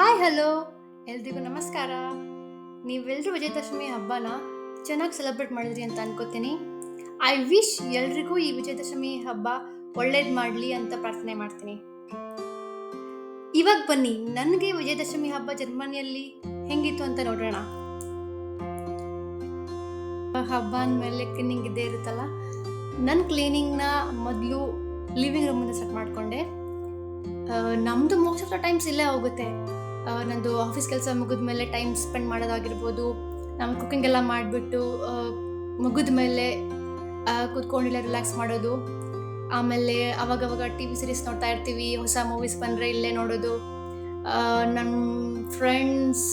Hi hello ಎಲ್ರಿಗೂ ನಮಸ್ಕಾರ. ನೀವೆಲ್ಲರೂ ವಿಜಯದಶಮಿ ಹಬ್ಬನ ಚೆನ್ನಾಗಿ ಸೆಲೆಬ್ರೇಟ್ ಮಾಡಿದ್ರಿ ಅಂತ ಅನ್ಕೋತೀನಿ. ಐ ವಿಶ್ ಎಲ್ರಿಗೂ ಈ ವಿಜಯದಶಮಿ ಹಬ್ಬ ಒಳ್ಳೇದು ಮಾಡಲಿ ಅಂತ ಪ್ರಾರ್ಥನೆ ಮಾಡ್ತೀನಿ. ಇವಾಗ ಬನ್ನಿ ನನಗೆ ವಿಜಯದಶಮಿ ಹಬ್ಬ ಜರ್ಮನಿಯಲ್ಲಿ ಹೆಂಗಿತ್ತು ಅಂತ ನೋಡೋಣ. ಹಬ್ಬ ಅಂದಮೇಲೆ ಕ್ಲೀನಿಂಗ್ ಇದ್ದೇ ಇರುತ್ತಲ್ಲ. ನನ್ನ ಕ್ಲೀನಿಂಗ್ನ ಮೊದಲು ಲಿವಿಂಗ್ ರೂಮಿಂದ ಸ್ಟಾರ್ಟ್ ಮಾಡಿಕೊಂಡೆ. ನಮ್ಮದು ಮೋಸ್ಟ್ ಆಫ್ ದ ಟೈಮ್ಸ್ ಇಲ್ಲೇ ಹೋಗುತ್ತೆ. ನಂದು ಆಫೀಸ್ ಕೆಲಸ ಮುಗಿದ್ಮೇಲೆ ಟೈಮ್ ಸ್ಪೆಂಡ್ ಮಾಡೋದಾಗಿರ್ಬೋದು, ನಮ್ಮ ಕುಕ್ಕಿಂಗ್ ಎಲ್ಲ ಮಾಡಿಬಿಟ್ಟು ಮುಗಿದ ಮೇಲೆ ಕೂತ್ಕೊಂಡಿಲ್ಲ ರಿಲ್ಯಾಕ್ಸ್ ಮಾಡೋದು. ಆಮೇಲೆ ಅವಾಗವಾಗ ಟಿ ವಿ ಸೀರೀಸ್ ನೋಡ್ತಾ ಇರ್ತೀವಿ, ಹೊಸ ಮೂವೀಸ್ ಬಂದರೆ ಇಲ್ಲೇ ನೋಡೋದು. ನಮ್ಮ ಫ್ರೆಂಡ್ಸ್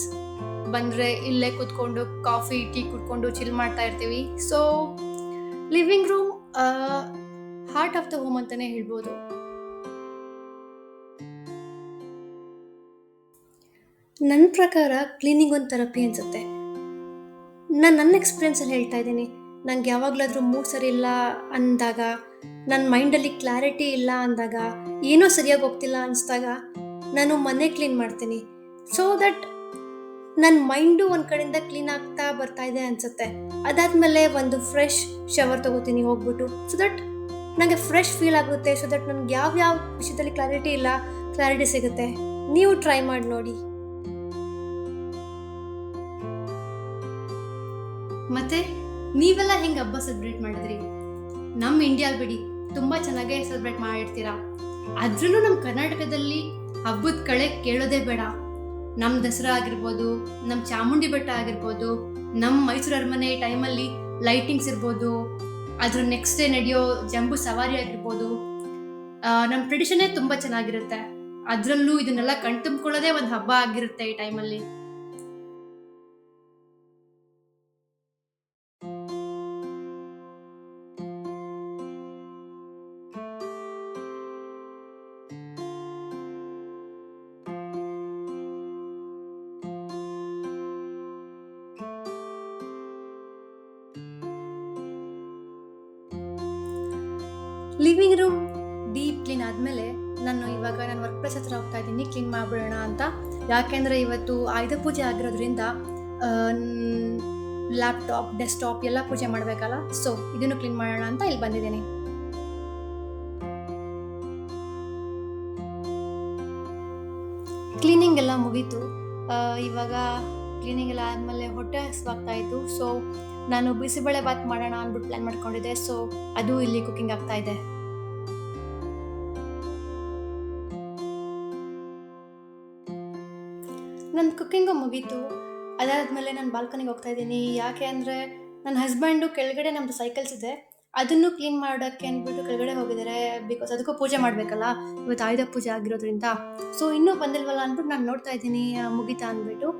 ಬಂದರೆ ಇಲ್ಲೇ ಕೂತ್ಕೊಂಡು ಕಾಫಿ ಟೀ ಕುಡ್ಕೊಂಡು ಚಿಲ್ ಮಾಡ್ತಾ ಇರ್ತೀವಿ. So living room heart of the home ಅಂತಲೇ ಹೇಳ್ಬೋದು. ನನ್ನ ಪ್ರಕಾರ ಕ್ಲೀನಿಂಗ್ ಒಂದು ಥೆರಪಿ ಅನಿಸುತ್ತೆ. ನನ್ನ ಎಕ್ಸ್ಪೀರಿಯನ್ಸಲ್ಲಿ ಹೇಳ್ತಾ ಇದ್ದೀನಿ. ನಂಗೆ ಯಾವಾಗಲಾದರೂ ಮೂಡ್ ಸರಿ ಇಲ್ಲ ಅಂದಾಗ, ನನ್ನ ಮೈಂಡಲ್ಲಿ ಕ್ಲಾರಿಟಿ ಇಲ್ಲ ಅಂದಾಗ, ಏನೋ ಸರಿಯಾಗಿ ಹೋಗ್ತಿಲ್ಲ ಅನಿಸ್ದಾಗ ನಾನು ಮನೆ ಕ್ಲೀನ್ ಮಾಡ್ತೀನಿ. ಸೊ ದಟ್ ನನ್ನ ಮೈಂಡು ಒಂದು ಕಡೆಯಿಂದ ಕ್ಲೀನ್ ಆಗ್ತಾ ಬರ್ತಾ ಇದೆ ಅನಿಸುತ್ತೆ. ಅದಾದಮೇಲೆ ಒಂದು ಫ್ರೆಶ್ ಶವರ್ ತೊಗೋತೀನಿ ಹೋಗ್ಬಿಟ್ಟು. ಸೊ ದಟ್ ನನಗೆ ಫ್ರೆಶ್ ಫೀಲ್ ಆಗುತ್ತೆ. ಸೊ ದಟ್ ನನಗೆ ಯಾವ ವಿಷಯದಲ್ಲಿ ಕ್ಲಾರಿಟಿ ಇಲ್ಲ, ಕ್ಲಾರಿಟಿ ಸಿಗುತ್ತೆ. ನೀವು ಟ್ರೈ ಮಾಡಿ ನೋಡಿ. ಮತ್ತೆ ನೀವೆಲ್ಲ ಹೆಂಗೆ ಹಬ್ಬ ಸೆಲೆಬ್ರೇಟ್ ಮಾಡಿದ್ರಿ? ನಮ್ಮ ಇಂಡಿಯಾ ಬಿಡಿ ತುಂಬ ಚೆನ್ನಾಗೇ ಸೆಲೆಬ್ರೇಟ್ ಮಾಡಿರ್ತೀರಾ. ಅದ್ರಲ್ಲೂ ನಮ್ಮ ಕರ್ನಾಟಕದಲ್ಲಿ ಹಬ್ಬದ ಕಳೆ ಕೇಳೋದೇ ಬೇಡ. ನಮ್ಮ ದಸರಾ ಆಗಿರ್ಬೋದು, ನಮ್ಮ ಚಾಮುಂಡಿ ಬೆಟ್ಟ ಆಗಿರ್ಬೋದು, ನಮ್ಮ ಮೈಸೂರು ಅರಮನೆ ಟೈಮಲ್ಲಿ ಲೈಟಿಂಗ್ಸ್ ಇರ್ಬೋದು, ಅದ್ರ ನೆಕ್ಸ್ಟ್ ಡೇ ನಡೆಯೋ ಜಂಬೂ ಸವಾರಿ ಆಗಿರ್ಬೋದು, ನಮ್ಮ ಟ್ರೆಡಿಷನ್ನೇ ತುಂಬ ಚೆನ್ನಾಗಿರುತ್ತೆ. ಅದರಲ್ಲೂ ಇದನ್ನೆಲ್ಲ ಕಣ್ತುಂಬ್ಕೊಳ್ಳೋದೇ ಒಂದು ಹಬ್ಬ ಆಗಿರುತ್ತೆ ಈ ಟೈಮಲ್ಲಿ. ಲಿವಿಂಗ್ ರೂಮ್ ಡೀಪ್ ಕ್ಲೀನ್ ಆದಮೇಲೆ ನಾನು ಇವಾಗ ನನ್ನ ವರ್ಕ್ ಪ್ಲೇಸ್ ಹತ್ರ ಹೋಗ್ತಾ ಇದ್ದೀನಿ ಕ್ಲೀನ್ ಮಾಡಿಬಿಡೋಣ ಅಂತ. ಯಾಕೆಂದರೆ ಇವತ್ತು ಆಯುಧ ಪೂಜೆ ಆಗಿರೋದ್ರಿಂದ ಲ್ಯಾಪ್ಟಾಪ್ ಡೆಸ್ಕ್ಟಾಪ್ ಎಲ್ಲ ಪೂಜೆ ಮಾಡಬೇಕಲ್ಲ. ಸೊ ಇದನ್ನು ಕ್ಲೀನ್ ಮಾಡೋಣ ಅಂತ ಇಲ್ಲಿ ಬಂದಿದ್ದೀನಿ. ಕ್ಲೀನಿಂಗ್ ಎಲ್ಲ ಮುಗೀತು. ಇವಾಗ ಕ್ಲೀನಿಂಗ್ ಎಲ್ಲ ಆದಮೇಲೆ ಹೊಟ್ಟೆ ಹಸಿವಾಗ್ತಾ ಇತ್ತು. ಸೊ ನಾನು ಬಿಸಿಬೇಳೆ ಬಾತ್ ಮಾಡೋಣ ಅಂದ್ಬಿಟ್ಟು ಪ್ಲ್ಯಾನ್ ಮಾಡ್ಕೊಂಡಿದ್ದೆ. ಸೊ ಅದು ಇಲ್ಲಿ ಕುಕಿಂಗ್ ಆಗ್ತಾ ಇದೆ. ನನ್ನ ಕುಕ್ಕಿಂಗು ಮುಗೀತು. ಅದಾದಮೇಲೆ ನಾನು ಬಾಲ್ಕನಿಗೆ ಹೋಗ್ತಾ ಇದ್ದೀನಿ. ಯಾಕೆ ಅಂದರೆ ನನ್ನ ಹಸ್ಬೆಂಡು ಕೆಳಗಡೆ ನಮ್ಮದು ಸೈಕಲ್ಸ್ ಇದೆ, ಅದನ್ನು ಕ್ಲೀನ್ ಮಾಡೋಕ್ಕೆ ಅಂದ್ಬಿಟ್ಟು ಕೆಳಗಡೆ ಹೋಗಿದ್ದಾರೆ. ಬಿಕಾಸ್ ಅದಕ್ಕೂ ಪೂಜೆ ಮಾಡಬೇಕಲ್ಲ, ಇವತ್ತು ಆಯುಧ ಪೂಜೆ ಆಗಿರೋದ್ರಿಂದ. ಸೊ ಇನ್ನೂ ಬಂದಿಲ್ವಲ್ಲ ಅಂದ್ಬಿಟ್ಟು ನಾನು ನೋಡ್ತಾ ಇದ್ದೀನಿ ಮುಗೀತಾ ಅಂದ್ಬಿಟ್ಟು.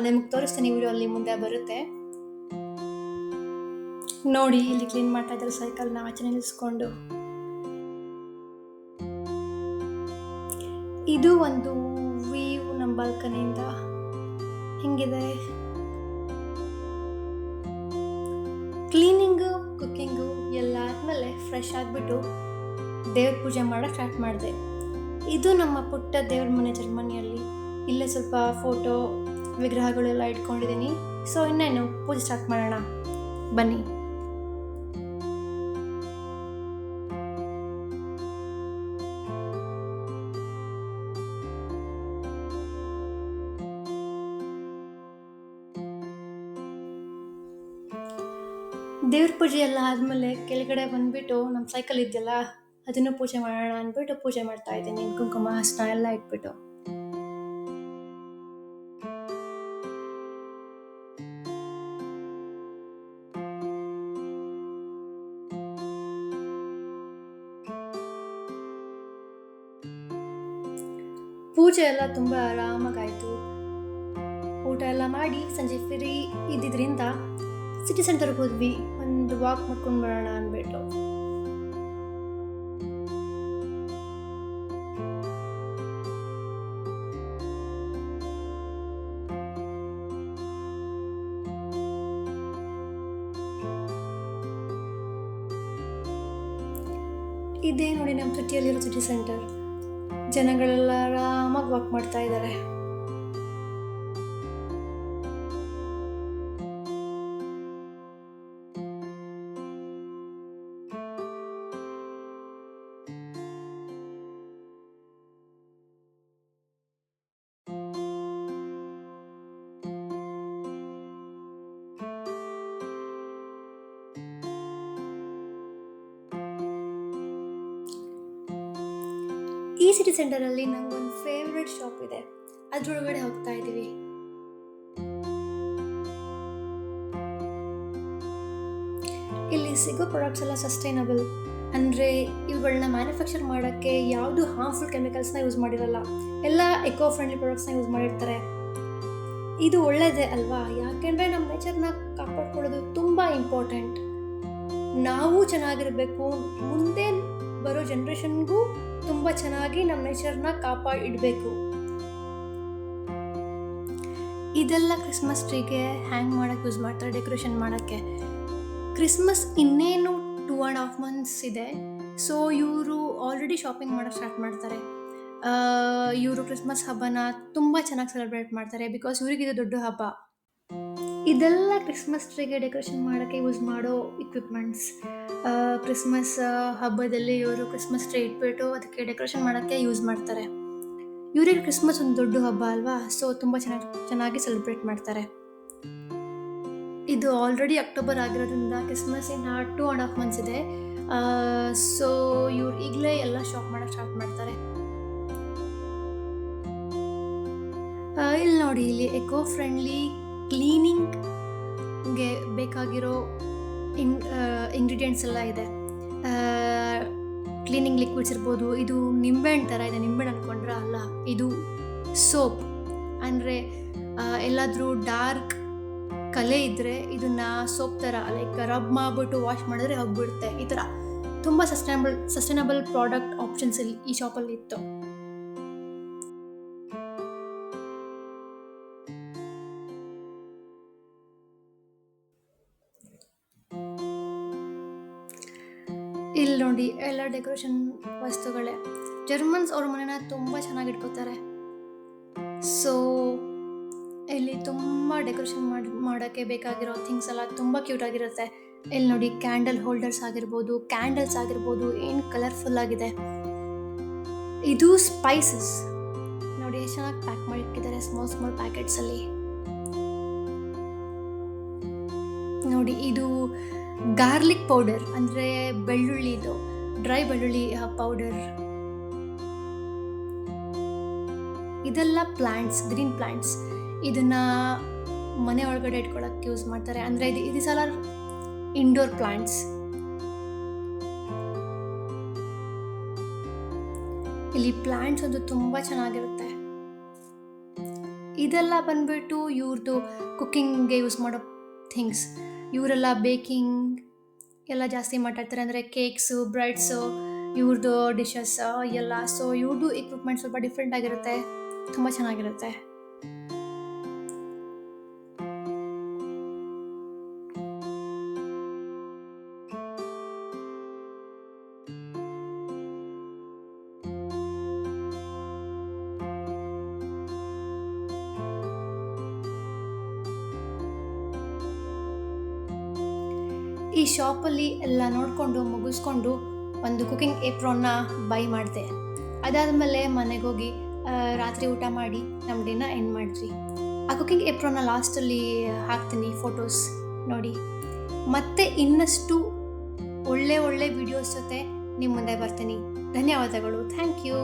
ನಿಮಗೆ ತೋರಿಸ್ತೀನಿ, ವಿಡಿಯೋಲ್ಲಿ ಮುಂದೆ ಬರುತ್ತೆ ನೋಡಿ. ಇಲ್ಲಿ ಕ್ಲೀನ್ ಮಾಡ್ತಾ ಇದ್ದಾರೆ ಸೈಕಲ್ನ ಆಚೆ ನಿಲ್ಲಿಸ್ಕೊಂಡು. ಇದು ಒಂದು ವ್ಯೂ ನಮ್ಮ ಬಾಲ್ಕನಿಯಿಂದ ಹೆಂಗಿದೆ. ಕ್ಲೀನಿಂಗು ಕುಕ್ಕಿಂಗು ಎಲ್ಲ ಆದಮೇಲೆ ಫ್ರೆಶ್ ಆಗಿಬಿಟ್ಟು ದೇವ್ರ ಪೂಜೆ ಮಾಡೋಕ್ಕೆ ಸ್ಟಾರ್ಟ್ ಮಾಡಿದೆ. ಇದು ನಮ್ಮ ಪುಟ್ಟ ದೇವ್ರ ಮನೆ ಜರ್ಮನಿಯಲ್ಲಿ. ಇಲ್ಲೇ ಸ್ವಲ್ಪ ಫೋಟೋ ವಿಗ್ರಹಗಳೆಲ್ಲ ಇಟ್ಕೊಂಡಿದ್ದೀನಿ. ಸೊ ಇನ್ನೇನು ಪೂಜೆ ಸ್ಟಾರ್ಟ್ ಮಾಡೋಣ ಬನ್ನಿ. ದೇವ್ರ ಪೂಜೆ ಎಲ್ಲ ಆದಮೇಲೆ ಕೆಳಗಡೆ ಬಂದುಬಿಟ್ಟು ನಮ್ಮ ಸೈಕಲ್ ಇದೆಯಲ್ಲ, ಅದನ್ನು ಪೂಜೆ ಮಾಡೋಣ ಅಂದ್ಬಿಟ್ಟು ಪೂಜೆ ಮಾಡ್ತಾ ಇದ್ದೀನಿ. ಕುಂಕುಮ ಹಸ್ನ ಎಲ್ಲ ಇಟ್ಬಿಟ್ಟು. ಪೂಜೆ ಎಲ್ಲ ತುಂಬ ಆರಾಮಾಗಾಯಿತು. ಊಟ ಎಲ್ಲ ಮಾಡಿ ಸಂಜೆ ಫ್ರೀ ಇದ್ದಿದ್ದರಿಂದ ಸಿಟಿ ಸೆಂಟರ್ಗೆ ಹೋದ್ವಿ, ಒಂದು ವಾಕ್ ಮಾಡ್ಕೊಂಡು ಬರೋಣ ಅಂದ್ಬಿಟ್ಟು. ಇದೇ ನೋಡಿ ನಮ್ಮ ಸಿಟಿಯಲ್ಲಿರೋ ಸಿಟಿ ಸೆಂಟರ್. ಜನಗಳೆಲ್ಲ ಆರಾಮಾಗಿ ವಾಕ್ ಮಾಡ್ತಾ ಇದ್ದಾರೆ. ಸಿಟಿ ಸೆಂಟರಲ್ಲಿ ನಂಗೊಂದು ಫೇವ್ರೆಟ್ ಶಾಪ್ ಇದೆ, ಅದ್ರೊಳಗಡೆ ಹೋಗ್ತಾ ಇದ್ದೀವಿ. ಇಲ್ಲಿ ಸಿಗೋ ಪ್ರಾಡಕ್ಟ್ಸ್ ಎಲ್ಲ ಸಸ್ಟೈನಬಲ್, ಅಂದರೆ ಇವುಗಳನ್ನ ಮ್ಯಾನುಫ್ಯಾಕ್ಚರ್ ಮಾಡೋಕ್ಕೆ ಯಾವುದು ಹಾರ್ಮ್ಫುಲ್ ಕೆಮಿಕಲ್ಸ್ನ ಯೂಸ್ ಮಾಡಿರಲ್ಲ, ಎಲ್ಲ ಎಕೋ ಫ್ರೆಂಡ್ಲಿ ಪ್ರಾಡಕ್ಟ್ಸ್ನ ಯೂಸ್ ಮಾಡಿರ್ತಾರೆ. ಇದು ಒಳ್ಳೆಯದೇ ಅಲ್ವಾ? ಯಾಕೆಂದರೆ ನಮ್ಮ ನೇಚರ್ನ ಕಾಪಾಡ್ಕೊಳ್ಳೋದು ತುಂಬ ಇಂಪಾರ್ಟೆಂಟ್. ನಾವು ಚೆನ್ನಾಗಿರಬೇಕು, ಮುಂದೆ ಬರೋ ಜನ್ರೇಷನ್ಗೂ ತುಂಬ ಚೆನ್ನಾಗಿ ನಮ್ಮ ನೇಚರ್ನ ಕಾಪಾಡಿಡಬೇಕು. ಇದೆಲ್ಲ ಕ್ರಿಸ್ಮಸ್ ಟ್ರೀಗೆ ಹ್ಯಾಂಗ್ ಮಾಡೋಕ್ಕೆ ಯೂಸ್ ಮಾಡ್ತಾರೆ, ಡೆಕೋರೇಷನ್ ಮಾಡೋಕ್ಕೆ. ಕ್ರಿಸ್ಮಸ್ ಇನ್ನೇನು 2.5 months ಇದೆ. ಸೊ ಇವರು ಆಲ್ರೆಡಿ ಶಾಪಿಂಗ್ ಮಾಡೋಕ್ಕೆ ಸ್ಟಾರ್ಟ್ ಮಾಡ್ತಾರೆ. ಇವರು ಕ್ರಿಸ್ಮಸ್ ಹಬ್ಬನ ತುಂಬ ಚೆನ್ನಾಗಿ ಸೆಲೆಬ್ರೇಟ್ ಮಾಡ್ತಾರೆ, ಬಿಕಾಸ್ ಇವ್ರಿಗಿದು ದೊಡ್ಡ ಹಬ್ಬ. ಇದೆಲ್ಲ ಕ್ರಿಸ್ಮಸ್ ಟ್ರೀಗೆ ಡೆಕೋರೇಷನ್ ಮಾಡೋಕ್ಕೆ ಯೂಸ್ ಮಾಡೋ ಇಕ್ವಿಪ್ಮೆಂಟ್ಸ್. ಕ್ರಿಸ್ಮಸ್ ಹಬ್ಬದಲ್ಲಿ ಇವರು ಕ್ರಿಸ್ಮಸ್ ಟ್ರೀ ಇಟ್ಬಿಟ್ಟು ಅದಕ್ಕೆ ಡೆಕೋರೇಷನ್ ಮಾಡೋಕ್ಕೆ ಯೂಸ್ ಮಾಡ್ತಾರೆ. ಇವರಿಗೆ ಕ್ರಿಸ್ಮಸ್ ಒಂದು ದೊಡ್ಡ ಹಬ್ಬ ಅಲ್ವಾ, ಸೊ ತುಂಬ ಚೆನ್ನಾಗಿ ಸೆಲೆಬ್ರೇಟ್ ಮಾಡ್ತಾರೆ. ಇದು ಆಲ್ರೆಡಿ ಅಕ್ಟೋಬರ್ ಆಗಿರೋದ್ರಿಂದ ಕ್ರಿಸ್ಮಸ್ ಇನ್ನು 2.5 months ಇದೆ. ಸೊ ಇವ್ರು ಈಗಲೇ ಎಲ್ಲ ಶಾಪ್ ಮಾಡೋಕ್ಕೆ ಸ್ಟಾರ್ಟ್ ಮಾಡ್ತಾರೆ. ಇಲ್ಲಿ ನೋಡಿ, ಇಲ್ಲಿ ಎಕೋ ಫ್ರೆಂಡ್ಲಿ ಕ್ಲೀನಿಂಗ್ಗೆ ಬೇಕಾಗಿರೋ ಇಂಗ್ರೀಡಿಯೆಂಟ್ಸ್ ಎಲ್ಲ ಇದೆ. ಕ್ಲೀನಿಂಗ್ ಲಿಕ್ವಿಡ್ಸ್ ಇರ್ಬೋದು. ಇದು ನಿಂಬೆಹಣ್ಣು ಥರ ಇದೆ, ನಿಂಬೆಹಣ್ಣು ಅಂದ್ಕೊಂಡ್ರೆ ಅಲ್ಲ, ಇದು ಸೋಪ್. ಅಂದರೆ ಎಲ್ಲಾದರೂ ಡಾರ್ಕ್ ಕಲೆ ಇದ್ದರೆ ಇದನ್ನು ಸೋಪ್ ಥರ ಲೈಕ್ ರಬ್ ಮಾಡಿಬಿಟ್ಟು ವಾಶ್ ಮಾಡಿದ್ರೆ ಹೋಗ್ಬಿಡುತ್ತೆ. ಈ ಥರ ತುಂಬ ಸಸ್ಟೈನಬಲ್ ಪ್ರಾಡಕ್ಟ್ ಆಪ್ಷನ್ಸ್ ಇಲ್ಲಿ ಈ ಶಾಪಲ್ಲಿ ಇತ್ತು. ಇಲ್ಲಿ ನೋಡಿ, ಎಲ್ಲ ಡೆಕೋರೇಷನ್ ವಸ್ತುಗಳೇ. ಜರ್ಮನ್ಸ್ ಅವ್ರ ಮನೆನ ತುಂಬ ಚೆನ್ನಾಗಿ ಇಟ್ಕೋತಾರೆ. ಸೊ ಇಲ್ಲಿ ತುಂಬ ಡೆಕೋರೇಷನ್ ಮಾಡೋಕ್ಕೆ ಬೇಕಾಗಿರೋ ಥಿಂಗ್ಸ್ ಎಲ್ಲ ತುಂಬ ಕ್ಯೂಟ್ ಆಗಿರುತ್ತೆ. ಇಲ್ಲಿ ನೋಡಿ, ಕ್ಯಾಂಡಲ್ ಹೋಲ್ಡರ್ಸ್ ಆಗಿರ್ಬೋದು, ಕ್ಯಾಂಡಲ್ಸ್ ಆಗಿರ್ಬೋದು, ಏನು ಕಲರ್ಫುಲ್ ಆಗಿದೆ. ಇದು ಸ್ಪೈಸಸ್ ನೋಡಿ, ಎಷ್ಟು ಚೆನ್ನಾಗಿ ಪ್ಯಾಕ್ ಮಾಡಿ ಇಟ್ಟಿದ್ದಾರೆ ಸ್ಮಾಲ್ ಪ್ಯಾಕೆಟ್ಸಲ್ಲಿ. ನೋಡಿ, ಇದು ಗಾರ್ಲಿಕ್ ಪೌಡರ್, ಅಂದರೆ ಬೆಳ್ಳುಳ್ಳಿದು ಡ್ರೈ ಬೆಳ್ಳುಳ್ಳಿ ಪೌಡರ್. ಇದೆಲ್ಲ ಪ್ಲಾಂಟ್ಸ್, ಗ್ರೀನ್ ಪ್ಲಾಂಟ್ಸ್. ಇದನ್ನ ಮನೆ ಒಳಗಡೆ ಇಟ್ಕೊಳ್ಳೋಕ್ಕೆ ಯೂಸ್ ಮಾಡ್ತಾರೆ. ಅಂದರೆ ಇದು ಸಲ ಇಂಡೋರ್ ಪ್ಲಾಂಟ್ಸ್. ಇಲ್ಲಿ ಪ್ಲಾಂಟ್ಸ್ ಒಂದು ತುಂಬ ಚೆನ್ನಾಗಿರುತ್ತೆ. ಇದೆಲ್ಲ ಬಂದ್ಬಿಟ್ಟು ಇವ್ರದ್ದು ಕುಕ್ಕಿಂಗ್ಗೆ ಯೂಸ್ ಮಾಡೋ ಥಿಂಗ್ಸ್. ಇವರೆಲ್ಲ ಬೇಕಿಂಗ್ ಎಲ್ಲ ಜಾಸ್ತಿ ಮಾತಾಡ್ತಾರೆ, ಅಂದರೆ ಕೇಕ್ಸು, ಬ್ರೆಡ್ಸು, ಇವ್ರದ್ದು ಡಿಶಸ್ ಎಲ್ಲ. ಸೊ ಇವ್ರದ್ದು ಇಕ್ವಿಪ್ಮೆಂಟ್ ಸ್ವಲ್ಪ ಡಿಫ್ರೆಂಟ್ ಆಗಿರುತ್ತೆ, ತುಂಬ ಚೆನ್ನಾಗಿರುತ್ತೆ. ಈ ಶಾಪಲ್ಲಿ ಎಲ್ಲ ನೋಡಿಕೊಂಡು ಮುಗಿಸ್ಕೊಂಡು ಒಂದು ಕುಕಿಂಗ್ ಏಪ್ರಾನ್ನ ಬೈ ಮಾಡಿದೆ. ಅದಾದಮೇಲೆ ಮನೆಗೆ ಹೋಗಿ ರಾತ್ರಿ ಊಟ ಮಾಡಿ ನಮ್ಮ ಡೇನ ಎಂಡ್ ಮಾಡಿದ್ವಿ. ಆ ಕುಕಿಂಗ್ ಏಪ್ರಾನ್ನ ಲಾಸ್ಟಲ್ಲಿ ಹಾಕ್ತೀನಿ ಫೋಟೋಸ್ ನೋಡಿ. ಮತ್ತೆ ಇನ್ನಷ್ಟು ಒಳ್ಳೆ ವಿಡಿಯೋಸ್ ಜೊತೆ ನಿಮ್ಮ ಮುಂದೆ ಬರ್ತೀನಿ. ಧನ್ಯವಾದಗಳು. Thank you.